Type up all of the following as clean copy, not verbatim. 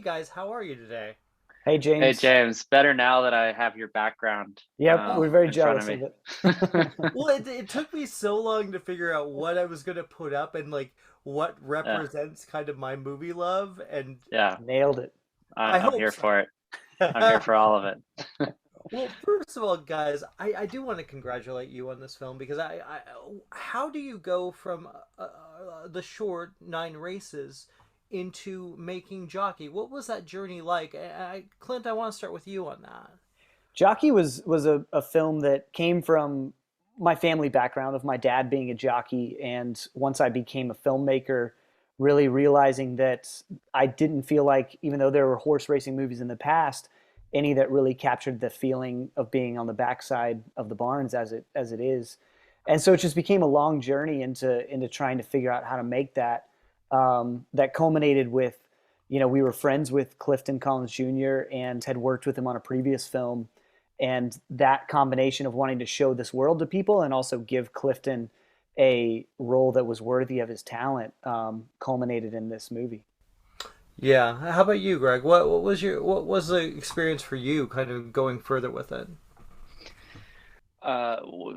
guys, how are you today? Hey Hey James. James, better now that I have your background Yep, we're very in front of jealous me. of it. Well, it took me so long to figure out what I was going to put up and like what Yeah, represents kind of my movie love, and yeah, Nailed it. I I'm hope here so. for it. I'm here for all of it. Well, first of all, guys, I do want to congratulate you on this film because how do you go from the short nine races into making Jockey? What was that journey like? Clint, I want to start with you on that. Jockey was a film that came from my family background of my dad being a jockey, and once I became a filmmaker, really realizing that I didn't feel like, even though there were horse racing movies in the past, any that really captured the feeling of being on the backside of the barns as it is. And so it just became a long journey into trying to figure out how to make that. That culminated with, we were friends with Clifton Collins Jr. and had worked with him on a previous film, and that combination of wanting to show this world to people and also give Clifton a role that was worthy of his talent culminated in this movie. Yeah. How about you, Greg? What was the experience for you, kind of going further with it?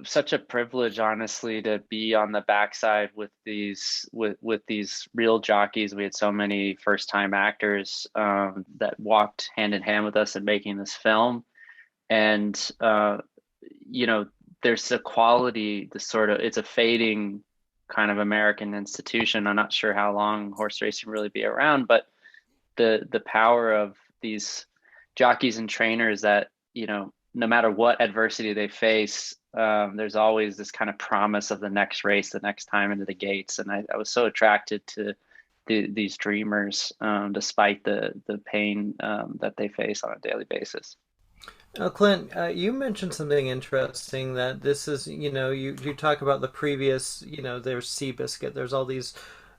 Such a privilege, honestly, to be on the backside with these real jockeys. We had so many first time actors that walked hand in hand with us in making this film, and you know, there's a quality, the sort of it's a fading kind of American institution. I'm not sure how long horse racing really be around, but the power of these jockeys and trainers that no matter what adversity they face, there's always this kind of promise of the next race, the next time into the gates. And I was so attracted to these dreamers, despite the pain that they face on a daily basis. Clint, you mentioned something interesting that this is, you talk about the previous, there's Seabiscuit, there's all these,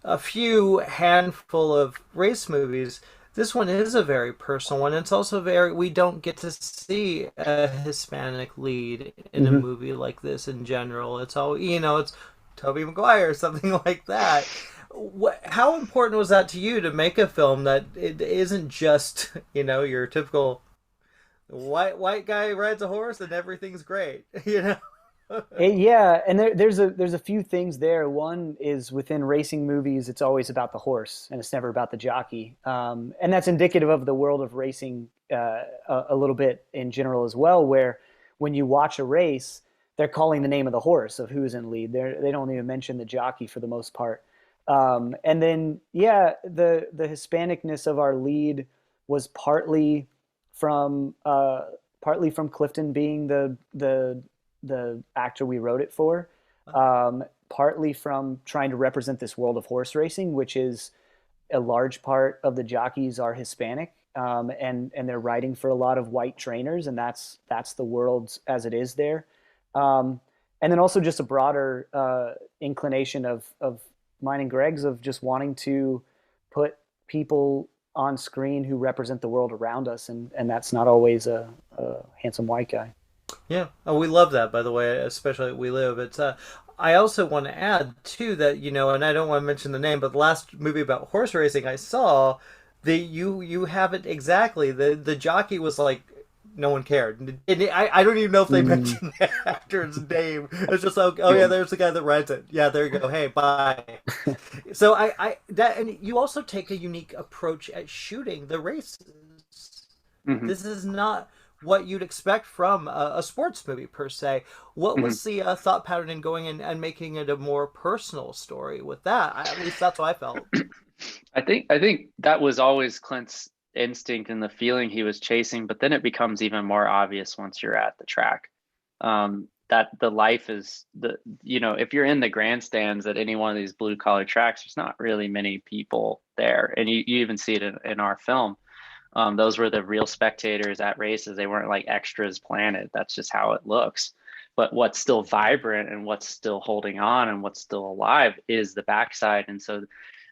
a few handful of race movies. This one is a very personal one. It's also very, we don't get to see a Hispanic lead in a Mm-hmm. movie like this in general. It's all, it's Tobey Maguire or something like that. How important was that to you to make a film that it isn't just, your typical white guy rides a horse and everything's great, Yeah, and there's a few things there. One is within racing movies, it's always about the horse, and it's never about the jockey, and that's indicative of the world of racing a little bit in general as well. Where when you watch a race, they're calling the name of the horse of who's in lead. They don't even mention the jockey for the most part. And then yeah, the Hispanicness of our lead was partly from Clifton being the actor we wrote it for, partly from trying to represent this world of horse racing, which is a large part of the jockeys are Hispanic, and they're riding for a lot of white trainers, and that's the world as it is there. And then also just a broader inclination of mine and Greg's of just wanting to put people on screen who represent the world around us, and that's not always a handsome white guy. Yeah. Oh, we love that, by the way, especially at We Live. It's I also want to add too that and I don't want to mention the name, but the last movie about horse racing I saw, you have it exactly. The jockey was like no one cared, and I don't even know if they Mm. mentioned the actor's name. It's just like, oh yeah, there's the guy that rides it. Yeah, there you go. Hey, bye. So I that and you also take a unique approach at shooting the races. Hmm. This is not what you'd expect from a sports movie per se. What Hmm. was the thought pattern in going and making it a more personal story with that? At least that's what I felt. I think that was always Clint's instinct and the feeling he was chasing, but then it becomes even more obvious once you're at the track. That the life is if you're in the grandstands at any one of these blue collar tracks, there's not really many people there, and you even see it in our film. Those were the real spectators at races. They weren't like extras planted. That's just how it looks. But what's still vibrant and what's still holding on and what's still alive is the backside. And so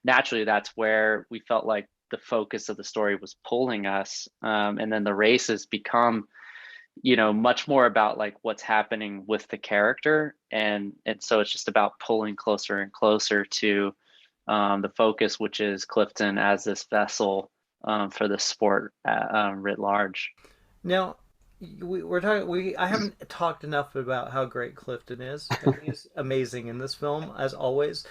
naturally, that's where we felt like the focus of the story was pulling us. And then the races become, much more about like what's happening with the character. And so it's just about pulling closer and closer to the focus, which is Clifton as this vessel for the sport writ large. Now, we're talking. We I haven't talked enough about how great Clifton is, and he's amazing in this film as always.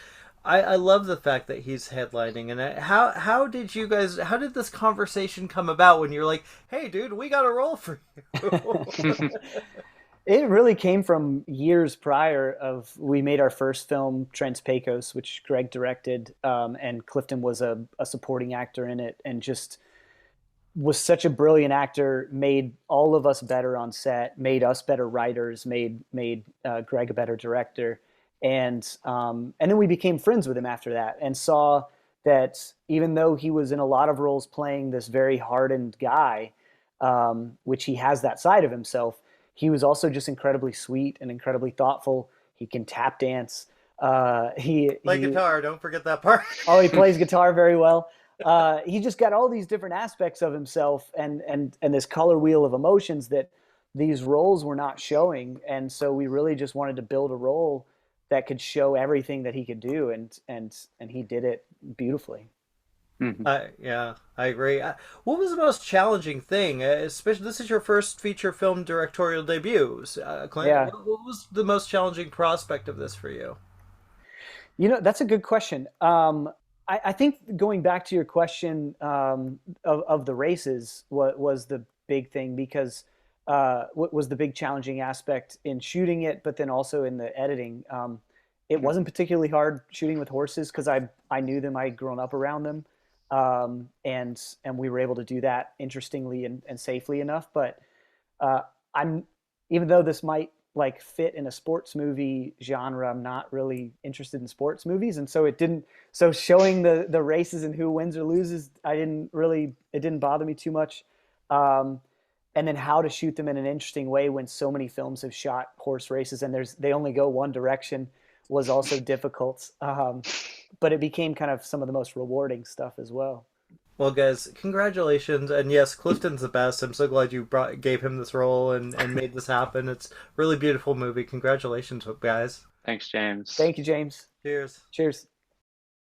I love the fact that he's headlining. And how did you guys? How did this conversation come about when you're like, "Hey, dude, we got a role for you"? It really came from years prior of we made our first film, Trans Pecos, which Greg directed, and Clifton was a supporting actor in it, and just was such a brilliant actor, made all of us better on set, made us better writers, made Greg a better director, and then we became friends with him after that, and saw that even though he was in a lot of roles playing this very hardened guy, which he has that side of himself, he was also just incredibly sweet and incredibly thoughtful. He can tap dance. Play guitar. Don't forget that part. Oh, he plays guitar very well. He just got all these different aspects of himself and this color wheel of emotions that these roles were not showing. And so we really just wanted to build a role that could show everything that he could do, and he did it beautifully. Mhm. Yeah, I agree. What was the most challenging thing? Especially, this is your first feature film directorial debut, Clint. Yeah. What was the most challenging prospect of this for you? That's a good question. I think going back to your question of the races was the big thing because what was the big challenging aspect in shooting it, but then also in the editing. It wasn't particularly hard shooting with horses because I knew them, I had grown up around them, and we were able to do that interestingly and safely enough. But uh, I'm even though this might like fit in a sports movie genre, I'm not really interested in sports movies, and so it didn't. So showing the races and who wins or loses, it didn't bother me too much. Um, and then how to shoot them in an interesting way when so many films have shot horse races and they only go one direction was also difficult. But it became kind of some of the most rewarding stuff as well. Well, guys, congratulations, and yes, Clifton's the best. I'm so glad you gave him this role and made this happen. It's a really beautiful movie. Congratulations, guys. Thanks, James. Thank you, James. Cheers. Cheers.